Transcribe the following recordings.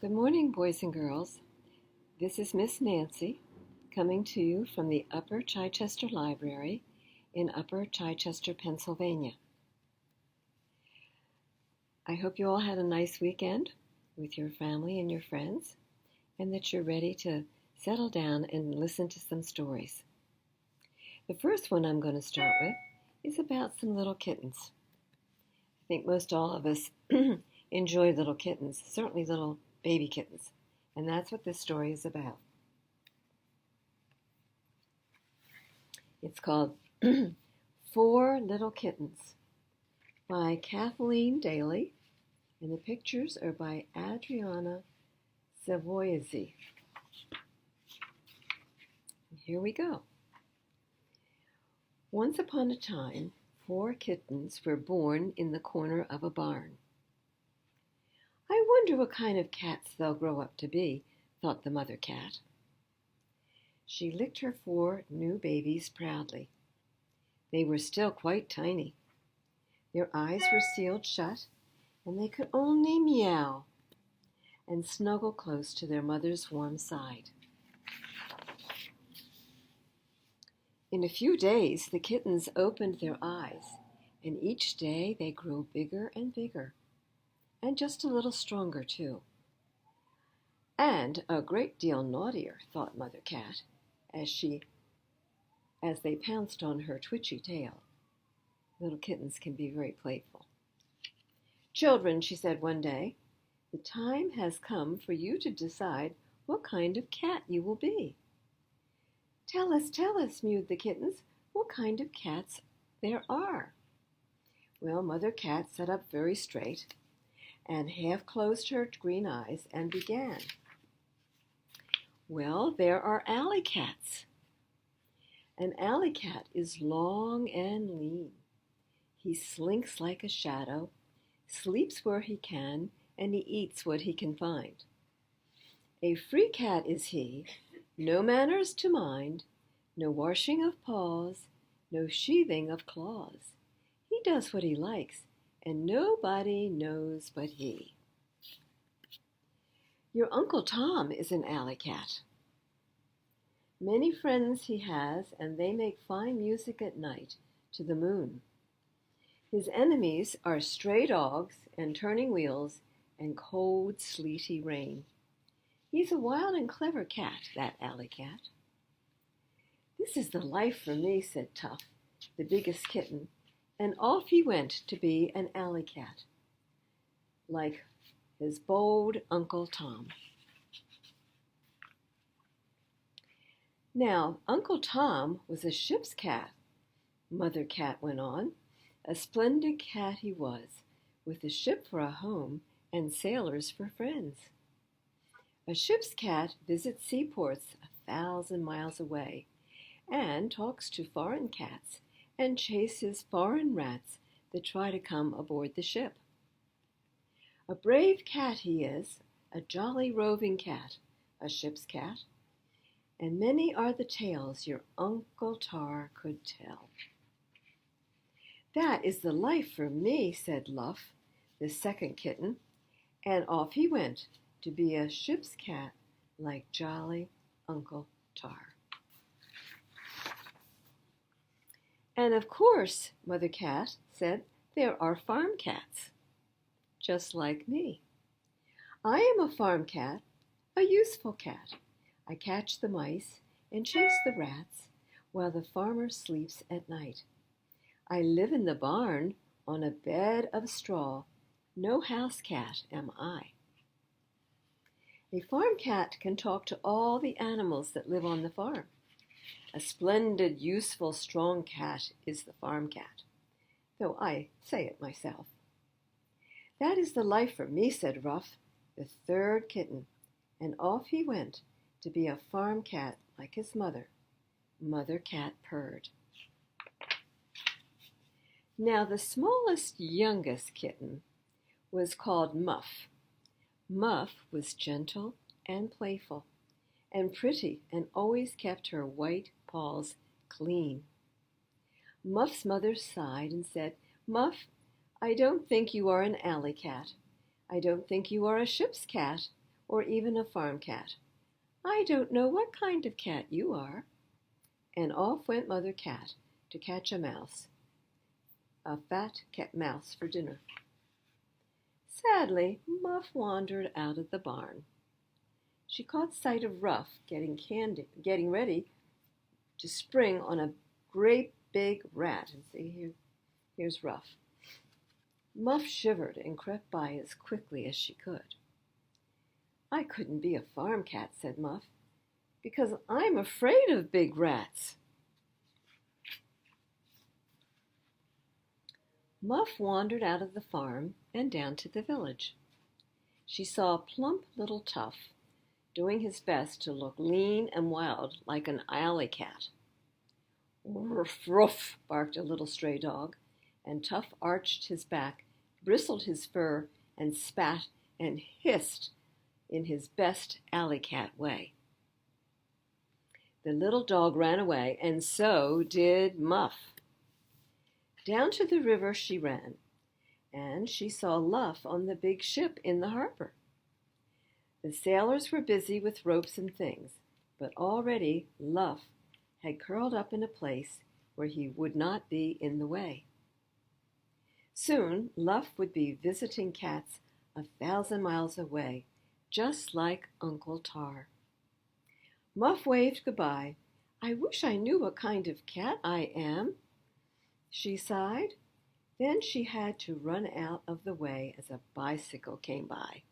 Good morning, boys and girls. This is Miss Nancy coming to you from the Upper Chichester Library in Upper Chichester, Pennsylvania. I hope you all had a nice weekend with your family and your friends, and that you're ready to settle down and listen to some stories. The first one I'm going to start with is about some little kittens. I think most all of us enjoy little kittens, certainly little baby kittens, and that's what this story is about. It's called Four Little Kittens by Kathleen Daly, and the pictures are by Adriana Savoyezi. Here we go. Once upon a time, 4 kittens were born in the corner of a barn. I wonder what kind of cats they'll grow up to be, thought the mother cat. She licked her 4 new babies proudly. They were still quite tiny. Their eyes were sealed shut, and they could only meow and snuggle close to their mother's warm side. In a few days, the kittens opened their eyes, and each day they grew bigger and bigger, and just a little stronger, too. And a great deal naughtier, thought Mother Cat, as they pounced on her twitchy tail. Little kittens can be very playful. "Children," she said one day, "the time has come for you to decide what kind of cat you will be." Tell us," mewed the kittens, "what kind of cats there are." Well, Mother Cat sat up very straight and half closed her green eyes and began. Well, there are alley cats. An alley cat is long and lean. He slinks like a shadow, sleeps where he can, and he eats what he can find. A free cat is he, no manners to mind, no washing of paws, no sheathing of claws. He does what he likes, and nobody knows but he. Your Uncle Tom is an alley cat. Many friends he has, and they make fine music at night to the moon. His enemies are stray dogs and turning wheels and cold, sleety rain. He's a wild and clever cat, that alley cat. "This is the life for me," said Tuff, the biggest kitten, and off he went to be an alley cat, like his bold Uncle Tom. Now, Uncle Tom was a ship's cat, Mother Cat went on. A splendid cat he was, with a ship for a home and sailors for friends. A ship's cat visits seaports 1,000 miles away, and talks to foreign cats and chases foreign rats that try to come aboard the ship. A brave cat he is, a jolly roving cat, a ship's cat, and many are the tales your Uncle Tar could tell. "That is the life for me," said Luff, the second kitten, and off he went to be a ship's cat like jolly Uncle Tar. And of course, Mother Cat said, there are farm cats, just like me. I am a farm cat, a useful cat. I catch the mice and chase the rats while the farmer sleeps at night. I live in the barn on a bed of straw. No house cat am I. A farm cat can talk to all the animals that live on the farm. A splendid, useful, strong cat is the farm cat, though I say it myself. "That is the life for me," said Ruff, the third kitten, and off he went to be a farm cat like his mother. Mother Cat purred. Now the smallest, youngest kitten was called Muff. Muff was gentle and playful and pretty and always kept her white paws clean. Muff's mother sighed and said, "Muff, I don't think you are an alley cat. I don't think you are a ship's cat or even a farm cat. I don't know what kind of cat you are." And off went Mother Cat to catch a fat cat mouse for dinner. Sadly, Muff wandered out of the barn. She caught sight of Ruff getting ready to spring on a great big rat. And see, here's Ruff. Muff shivered and crept by as quickly as she could. "I couldn't be a farm cat," said Muff, "because I'm afraid of big rats." Muff wandered out of the farm and down to the village. She saw plump little Tuff doing his best to look lean and wild like an alley cat. "Ruff, ruff," barked a little stray dog, and Tuff arched his back, bristled his fur, and spat and hissed in his best alley cat way. The little dog ran away, and so did Muff. Down to the river she ran, and she saw Luff on the big ship in the harbor. The sailors were busy with ropes and things, but already Luff had curled up in a place where he would not be in the way. Soon Luff would be visiting cats 1,000 miles away, just like Uncle Tar. Muff waved goodbye. "I wish I knew what kind of cat I am," she sighed. Then she had to run out of the way as a bicycle came by.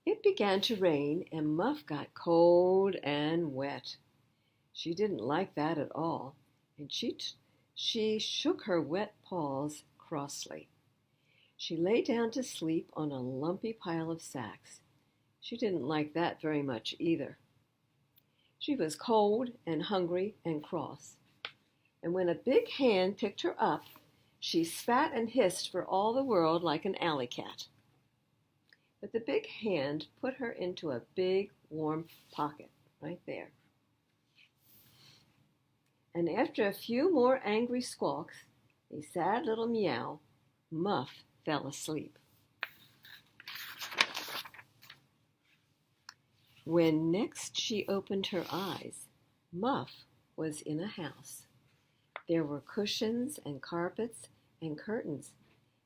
It began to rain, and Muff got cold and wet. She didn't like that at all, and she shook her wet paws crossly. She lay down to sleep on a lumpy pile of sacks. She didn't like that very much either. She was cold and hungry and cross, and when a big hand picked her up, she spat and hissed for all the world like an alley cat. But the big hand put her into a big, warm pocket right there. And after a few more angry squawks, a sad little meow, Muff fell asleep. When next she opened her eyes, Muff was in a house. There were cushions and carpets and curtains,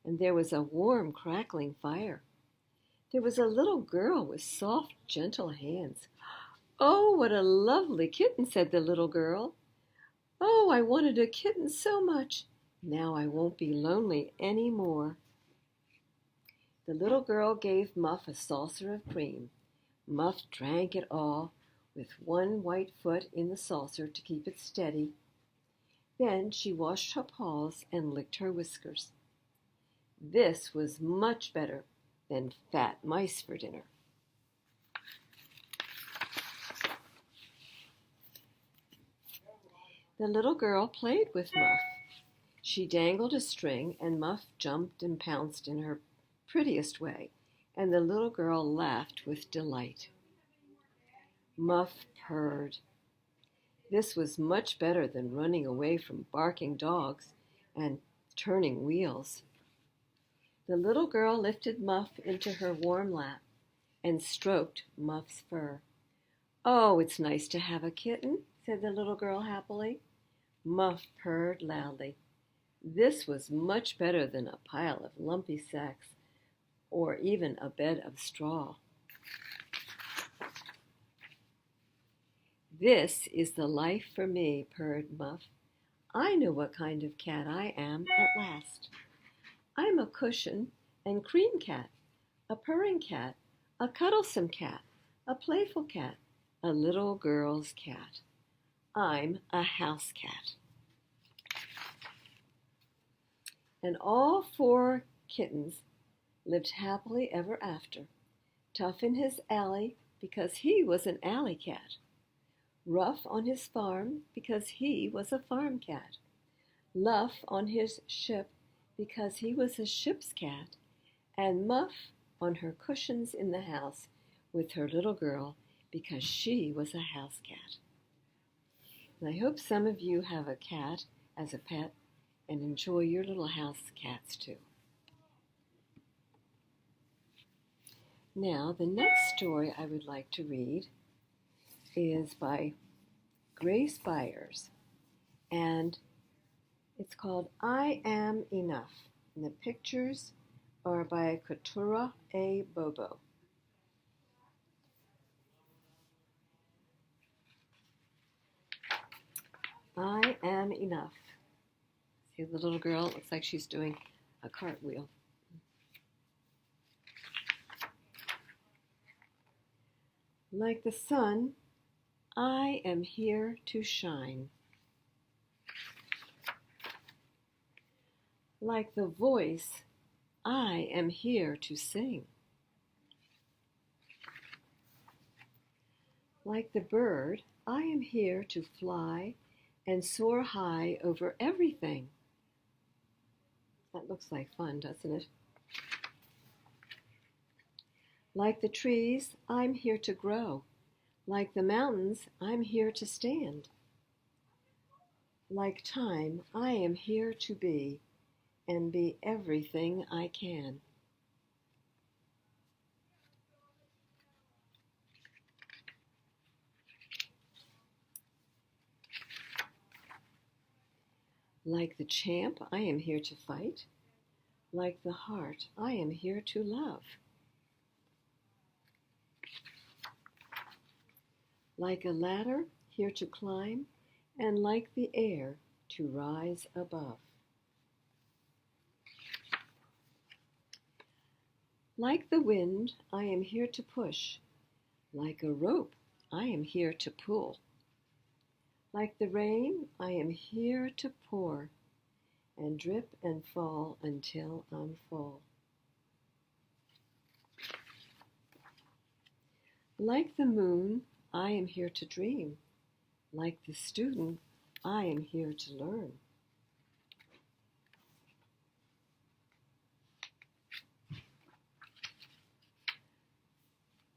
and there was a warm, crackling fire. There was a little girl with soft, gentle hands. "Oh, what a lovely kitten," said the little girl. "Oh, I wanted a kitten so much. Now I won't be lonely any more." The little girl gave Muff a saucer of cream. Muff drank it all, with one white foot in the saucer to keep it steady. Then she washed her paws and licked her whiskers. This was much better than fat mice for dinner. The little girl played with Muff. She dangled a string, and Muff jumped and pounced in her prettiest way, and the little girl laughed with delight. Muff purred. This was much better than running away from barking dogs and turning wheels. The little girl lifted Muff into her warm lap and stroked Muff's fur. "Oh, it's nice to have a kitten," said the little girl happily. Muff purred loudly. This was much better than a pile of lumpy sacks or even a bed of straw. "This is the life for me," purred Muff. "I know what kind of cat I am at last. I'm a cushion and cream cat, a purring cat, a cuddlesome cat, a playful cat, a little girl's cat. I'm a house cat." And all 4 kittens lived happily ever after. Tuff in his alley because he was an alley cat. Ruff on his farm because he was a farm cat. Luff on his ship because he was a ship's cat. And Muff on her cushions in the house with her little girl because she was a house cat. And I hope some of you have a cat as a pet and enjoy your little house cats too. Now, the next story I would like to read is by Grace Byers, and it's called I Am Enough. And the pictures are by Katura A. Bobo. I am enough. See the little girl? It looks like she's doing a cartwheel. Like the sun, I am here to shine. Like the voice, I am here to sing. Like the bird, I am here to fly and soar high over everything. That looks like fun, doesn't it? Like the trees, I'm here to grow. Like the mountains, I'm here to stand. Like time, I am here to be and be everything I can. Like the champ, I am here to fight. Like the heart, I am here to love. Like a ladder, here to climb, and like the air, to rise above. Like the wind, I am here to push. Like a rope, I am here to pull. Like the rain, I am here to pour and drip and fall until I'm full. Like the moon, I am here to dream. Like the student, I am here to learn.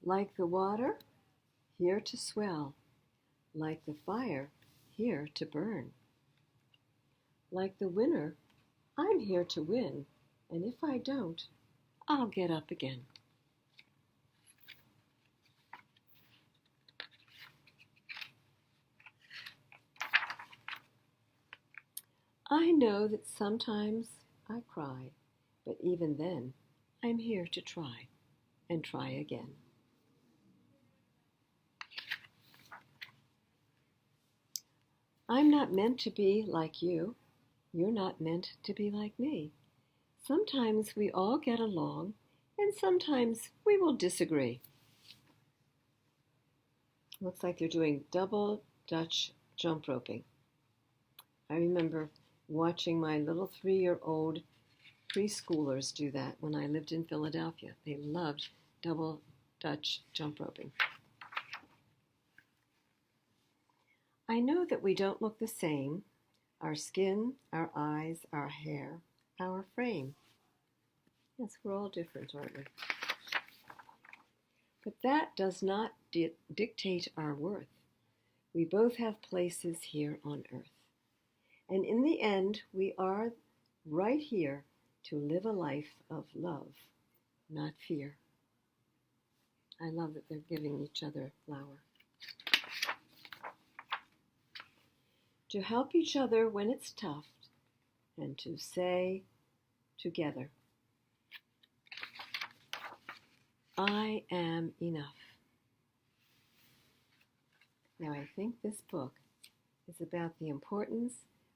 Like the water, here to swell. Like the fire, here to burn. Like the winner, I'm here to win, and if I don't, I'll get up again. I know that sometimes I cry, but even then, I'm here to try and try again. I'm not meant to be like you. You're not meant to be like me. Sometimes we all get along, and sometimes we will disagree. Looks like they're doing double Dutch jump roping. I remember watching my little 3-year-old preschoolers do that when I lived in Philadelphia. They loved double Dutch jump roping. I know that we don't look the same. Our skin, our eyes, our hair, our frame. Yes, we're all different, aren't we? But that does not dictate our worth. We both have places here on earth. And in the end, we are right here to live a life of love, not fear. I love that they're giving each other a flower. To help each other when it's tough, and to say together, I am enough. Now, I think this book is about the importance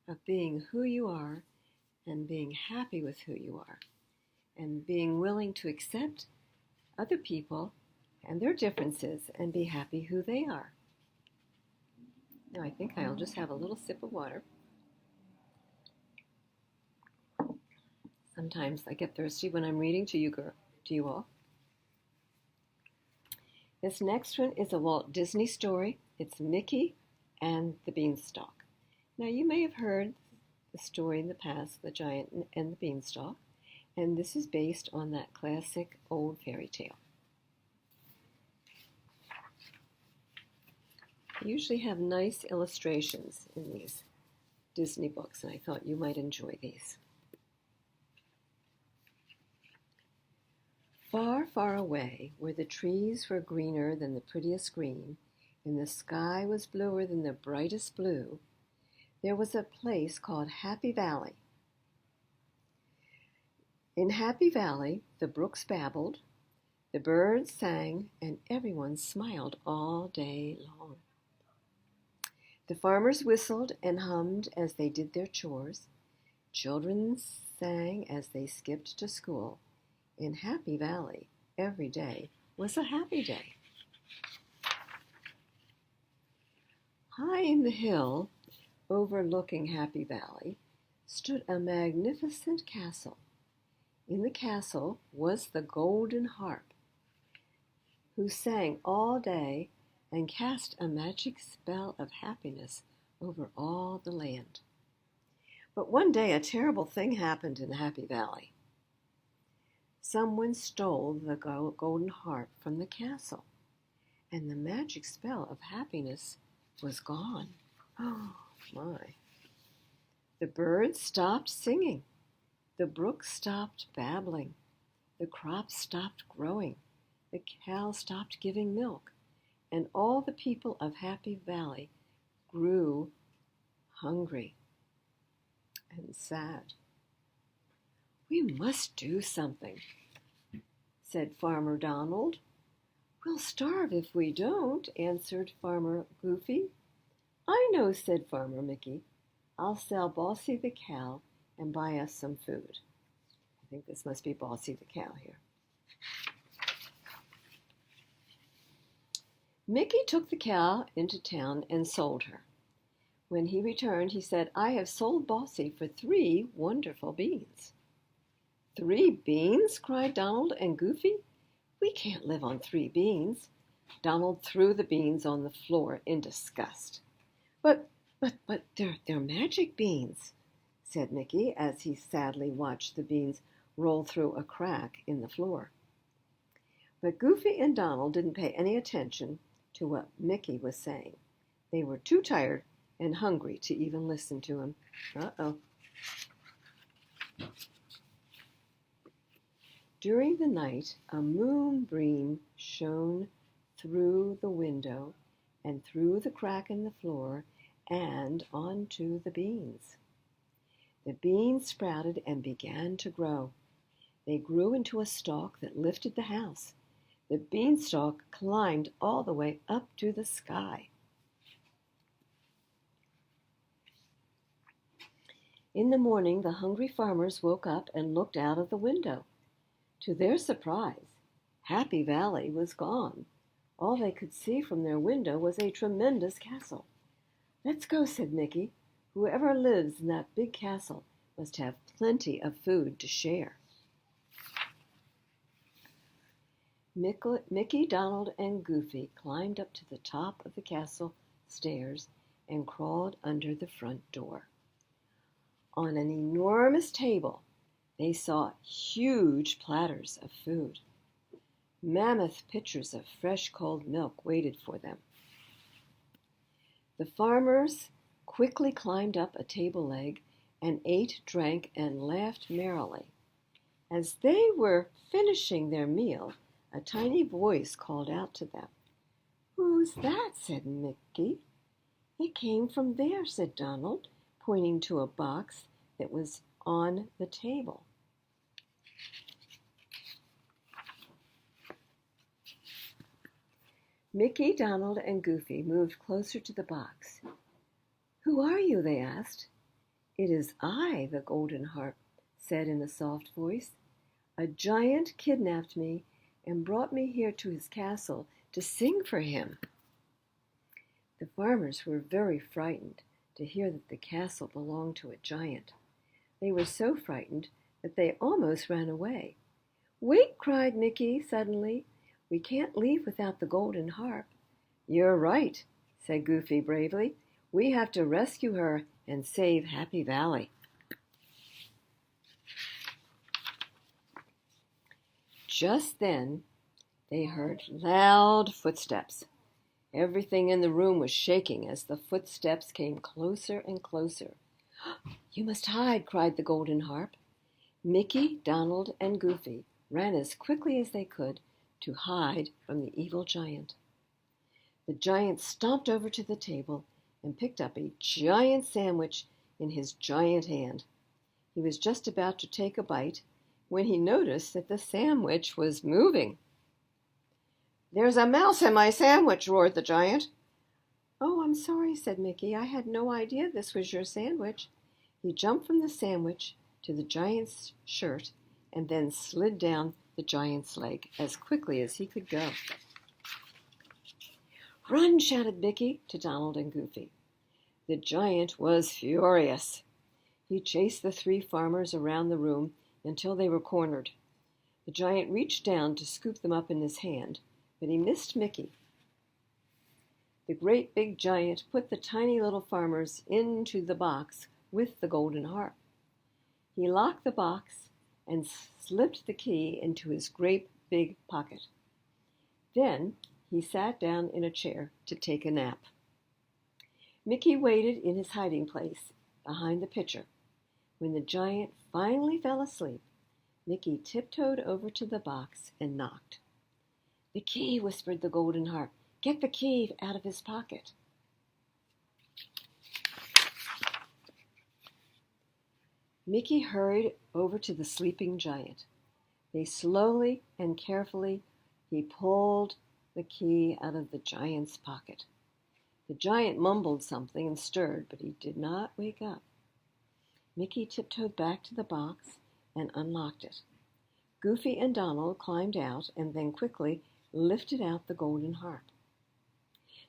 of being who you are and being happy with who you are and being willing to accept other people and their differences and be happy who they are. Now, I think I'll just have a little sip of water. Sometimes I get thirsty when I'm reading to you all. This next one is a Walt Disney story. It's Mickey and the Beanstalk. Now, you may have heard the story in the past, The Giant and the Beanstalk, and this is based on that classic old fairy tale. I usually have nice illustrations in these Disney books, and I thought you might enjoy these. Far, far away, where the trees were greener than the prettiest green, and the sky was bluer than the brightest blue, there was a place called Happy Valley. In Happy Valley, the brooks babbled, the birds sang, and everyone smiled all day long. The farmers whistled and hummed as they did their chores. Children sang as they skipped to school. In Happy Valley, every day was a happy day. High in the hill, overlooking Happy Valley, stood a magnificent castle. In the castle was the golden harp, who sang all day and cast a magic spell of happiness over all the land. But one day a terrible thing happened in Happy Valley. Someone stole the golden harp from the castle, and the magic spell of happiness was gone. Oh, my. The birds stopped singing. The brook stopped babbling. The crops stopped growing. The cow stopped giving milk. And all the people of Happy Valley grew hungry and sad. "We must do something," said Farmer Donald. "We'll starve if we don't," answered Farmer Goofy. "I know," said Farmer Mickey. "I'll sell Bossy the cow and buy us some food." I think this must be Bossy the cow here. Mickey took the cow into town and sold her. When he returned, he said, "I have sold Bossy for 3 wonderful beans." "3 beans?" cried Donald and Goofy. "We can't live on 3 beans." Donald threw the beans on the floor in disgust. But they're magic beans," said Mickey as he sadly watched the beans roll through a crack in the floor. But Goofy and Donald didn't pay any attention to what Mickey was saying. They were too tired and hungry to even listen to him. Uh-oh. During the night, a moonbeam shone through the window and through the crack in the floor and onto the beans. The beans sprouted and began to grow. They grew into a stalk that lifted the house. The beanstalk climbed all the way up to the sky. In the morning, the hungry farmers woke up and looked out of the window. To their surprise, Happy Valley was gone. All they could see from their window was a tremendous castle. "Let's go," said Mickey. "Whoever lives in that big castle must have plenty of food to share." Mickey, Donald, and Goofy climbed up to the top of the castle stairs and crawled under the front door. On an enormous table, they saw huge platters of food. Mammoth pitchers of fresh cold milk waited for them. The farmers quickly climbed up a table leg and ate, drank, and laughed merrily. As they were finishing their meal, a tiny voice called out to them. "Who's that?" said Mickey. "It came from there," said Donald, pointing to a box that was on the table. Mickey, Donald, and Goofy moved closer to the box. "Who are you?" they asked. "It is I," the golden harp said in a soft voice. "A giant kidnapped me and brought me here to his castle to sing for him." The farmers were very frightened to hear that the castle belonged to a giant. They were so frightened that they almost ran away. "Wait!" cried Mickey suddenly. "We can't leave without the golden harp." "You're right," said Goofy bravely. "We have to rescue her and save Happy Valley." Just then, they heard loud footsteps. Everything in the room was shaking as the footsteps came closer and closer. "You must hide," cried the golden harp. Mickey, Donald, and Goofy ran as quickly as they could to hide from the evil giant. The giant stomped over to the table and picked up a giant sandwich in his giant hand. He was just about to take a bite when he noticed that the sandwich was moving. "There's a mouse in my sandwich," roared the giant. "Oh, I'm sorry," said Mickey. "I had no idea this was your sandwich." He jumped from the sandwich to the giant's shirt and then slid down the giant's leg as quickly as he could go. "Run!" shouted Mickey to Donald and Goofy. The giant was furious. He chased the three farmers around the room until they were cornered. The giant reached down to scoop them up in his hand, but he missed Mickey. The great big giant put the tiny little farmers into the box with the golden harp. He locked the box and slipped the key into his great big pocket. Then he sat down in a chair to take a nap. Mickey waited in his hiding place behind the pitcher. When the giant finally fell asleep, Mickey tiptoed over to the box and knocked. "The key," whispered the golden harp. "Get the key out of his pocket." Mickey hurried over to the sleeping giant. They slowly and carefully he pulled the key out of the giant's pocket. The giant mumbled something and stirred, but he did not wake up. Mickey tiptoed back to the box and unlocked it. Goofy and Donald climbed out and then quickly lifted out the golden harp.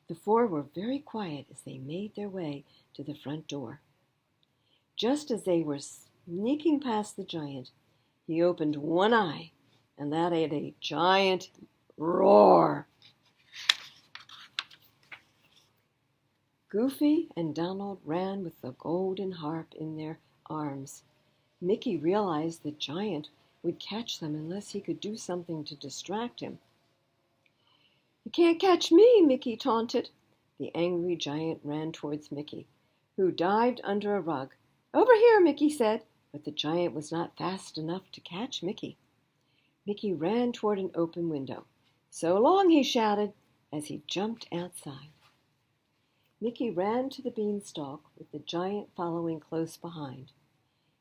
The four were very quiet as they made their way to the front door. Just as they were sneaking past the giant, he opened one eye and let out a giant roar. Goofy and Donald ran with the golden harp in their arms. Mickey realized the giant would catch them unless he could do something to distract him. "You can't catch me," Mickey taunted. The angry giant ran towards Mickey, who dived under a rug. "Over here," Mickey said, but the giant was not fast enough to catch Mickey. Mickey ran toward an open window. "So long," he shouted as he jumped outside. Mickey ran to the beanstalk with the giant following close behind.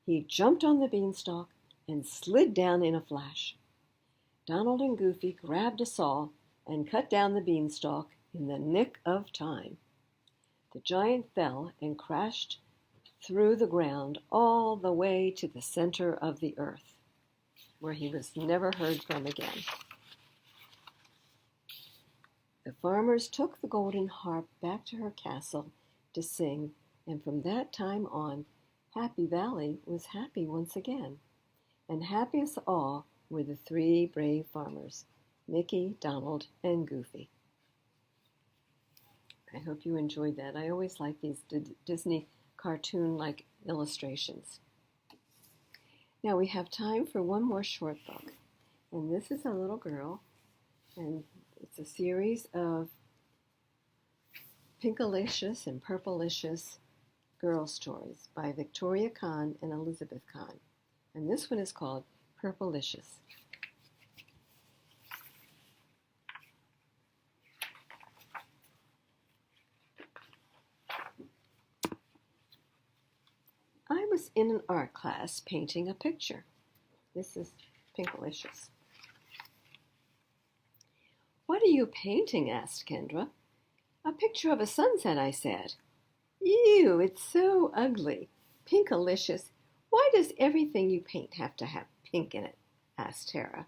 He jumped on the beanstalk and slid down in a flash. Donald and Goofy grabbed a saw and cut down the beanstalk in the nick of time. The giant fell and crashed through the ground all the way to the center of the earth, where he was never heard from again. The farmers took the golden harp back to her castle to sing, and from that time on, Happy Valley was happy once again. And happiest of all were the three brave farmers, Mickey, Donald, and Goofy. I hope you enjoyed that. I always like these Disney cartoon-like illustrations. Now we have time for one more short book. And this is a little girl, and it's a series of Pinkalicious and Purplicious girl stories by Victoria Kahn and Elizabeth Kahn. And this one is called Purplicious. I was in an art class painting a picture. This is Pinkalicious. "What are you painting?" asked Kendra. "A picture of a sunset," I said. "Ew, it's so ugly. Pinkalicious. Why does everything you paint have to have pink in it?" asked Tara.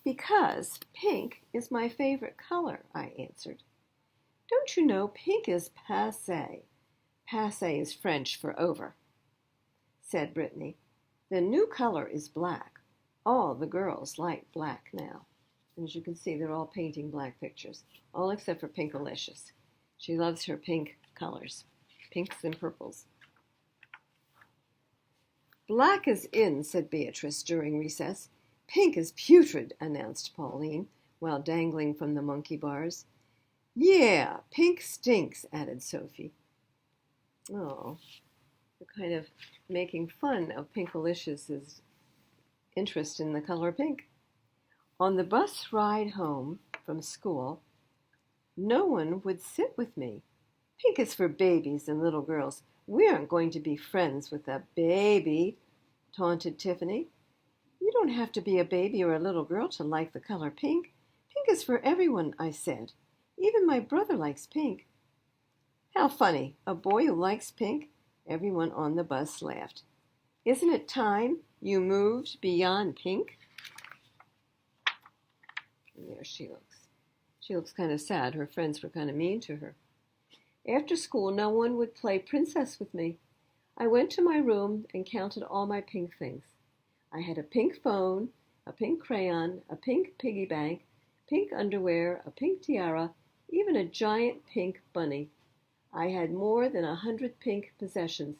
"Because pink is my favorite color," I answered. "Don't you know pink is passé? Passé is French for over," said Brittany. "The new color is black. All the girls like black now." And as you can see, they're all painting black pictures, all except for Pinkalicious. She loves her pink colors, pinks and purples. "Black is in," said Beatrice during recess. "Pink is putrid," announced Pauline, while dangling from the monkey bars. "Yeah, pink stinks," added Sophie. Oh, they're kind of making fun of Pinkalicious's interest in the color pink. On the bus ride home from school, no one would sit with me. Pink is for babies and little girls. We aren't going to be friends with a baby, taunted Tiffany. You don't have to be a baby or a little girl to like the color pink. Pink is for everyone, I said. Even my brother likes pink. How funny, a boy who likes pink? Everyone on the bus laughed. Isn't it time you moved beyond pink? And there she looks. She looks kind of sad. Her friends were kind of mean to her. After school, no one would play princess with me. I went to my room and counted all my pink things. I had a pink phone, a pink crayon, a pink piggy bank, pink underwear, a pink tiara, even a giant pink bunny. I had more than 100 pink possessions.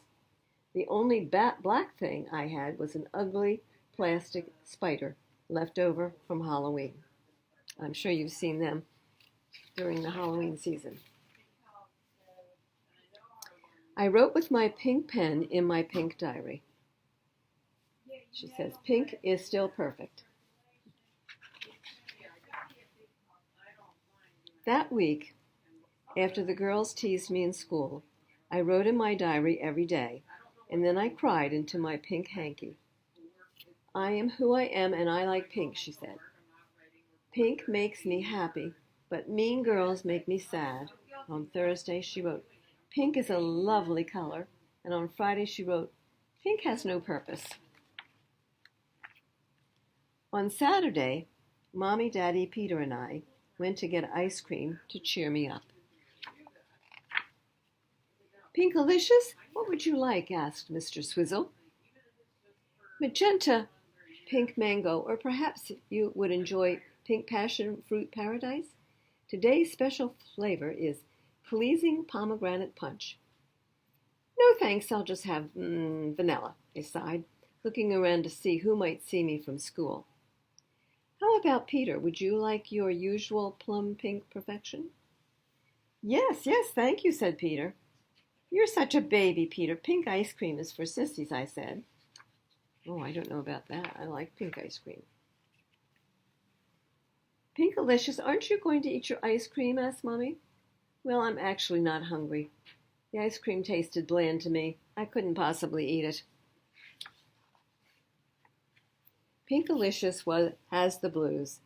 The only black thing I had was an ugly plastic spider left over from Halloween. I'm sure you've seen them during the Halloween season. I wrote with my pink pen in my pink diary. She says, pink is still perfect. That week, after the girls teased me in school, I wrote in my diary every day, and then I cried into my pink hanky. I am who I am, and I like pink, she said. Pink makes me happy, but mean girls make me sad. On Thursday, she wrote, pink is a lovely color, and on Friday she wrote, pink has no purpose. On Saturday, Mommy, Daddy, Peter, and I went to get ice cream to cheer me up. Pinkalicious, what would you like? Asked Mr. Swizzle. Magenta, pink mango, or perhaps you would enjoy pink passion fruit paradise? Today's special flavor is pleasing pomegranate punch. No thanks, I'll just have vanilla, I sighed, looking around to see who might see me from school. How about Peter? Would you like your usual plum pink perfection? Yes, thank you, said Peter. You're such a baby, Peter. Pink ice cream is for sissies, I said. Oh, I don't know about that. I like pink ice cream. Pinkalicious, aren't you going to eat your ice cream? Asked Mommy. Well, I'm actually not hungry. The ice cream tasted bland to me. I couldn't possibly eat it. Pinkalicious has the blues,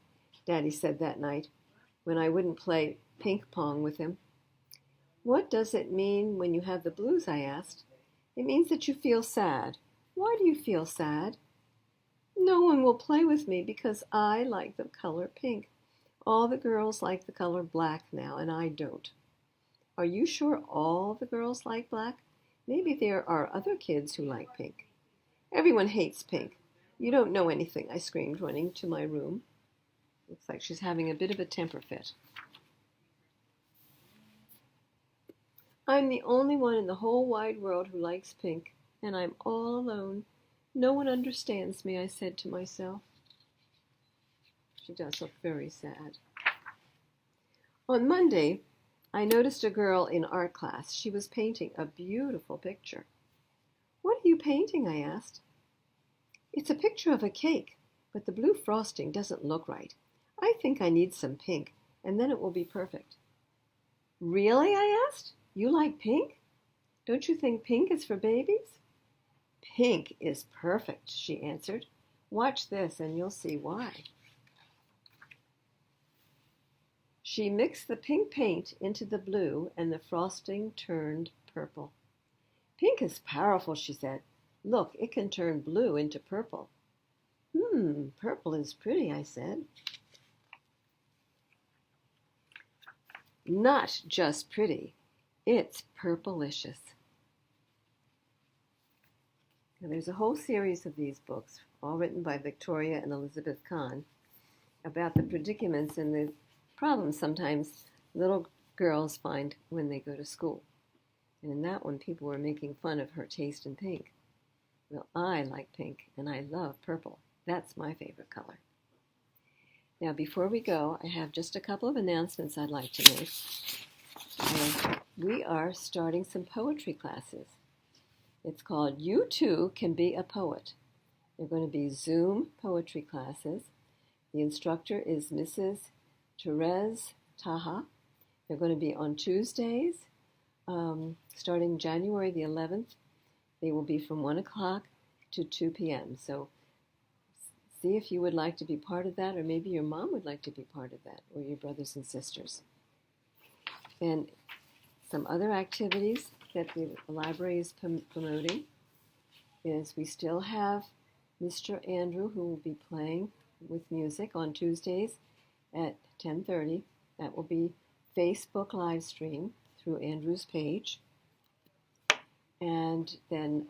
Daddy said that night, when I wouldn't play pink pong with him. What does it mean when you have the blues? I asked. It means that you feel sad. Why do you feel sad? No one will play with me because I like the color pink. All the girls like the color black now, and I don't. Are you sure all the girls like black? Maybe there are other kids who like pink. Everyone hates pink. You don't know anything, I screamed, running to my room. Looks like she's having a bit of a temper fit. I'm the only one in the whole wide world who likes pink, and I'm all alone. No one understands me, I said to myself. She does look very sad. On Monday, I noticed a girl in art class. She was painting a beautiful picture. What are you painting? I asked. It's a picture of a cake, but the blue frosting doesn't look right. I think I need some pink, and then it will be perfect. Really? I asked. You like pink? Don't you think pink is for babies? Pink is perfect, she answered. Watch this, and you'll see why. She mixed the pink paint into the blue, and the frosting turned purple. Pink is powerful, she said. Look, it can turn blue into purple. Purple is pretty, I said. Not just pretty, it's purplicious. Now, there's a whole series of these books, all written by Victoria and Elizabeth Kahn, about the predicaments and the problems sometimes little girls find when they go to school. And in that one, people were making fun of her taste in pink. Well, I like pink, and I love purple. That's my favorite color. Now, before we go, I have just a couple of announcements I'd like to make. We are starting some poetry classes. It's called You Too Can Be a Poet. They're going to be Zoom poetry classes. The instructor is Mrs. Therese Taha. They're going to be on Tuesdays, starting January the 11th. They will be from 1 o'clock to 2 p.m. So see if you would like to be part of that, or maybe your mom would like to be part of that, or your brothers and sisters. And some other activities that the library is promoting is we still have Mr. Andrew, who will be playing with music on Tuesdays at 10:30. That will be Facebook live stream through Andrew's page. And then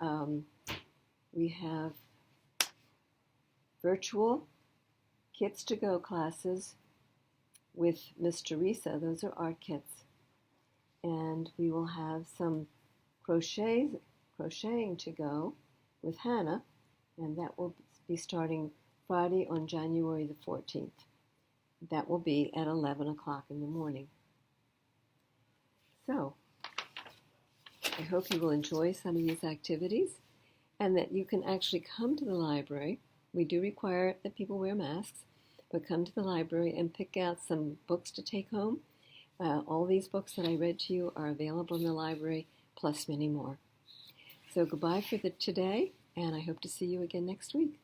we have virtual Kits to Go classes with Miss Teresa. Those are art kits. And we will have some crocheting to go with Hannah, and that will be starting Friday on January the 14th. That will be at 11 o'clock in the morning. So, I hope you will enjoy some of these activities and that you can actually come to the library. We do require that people wear masks, but come to the library and pick out some books to take home. All these books that I read to you are available in the library, plus many more. So goodbye for today, and I hope to see you again next week.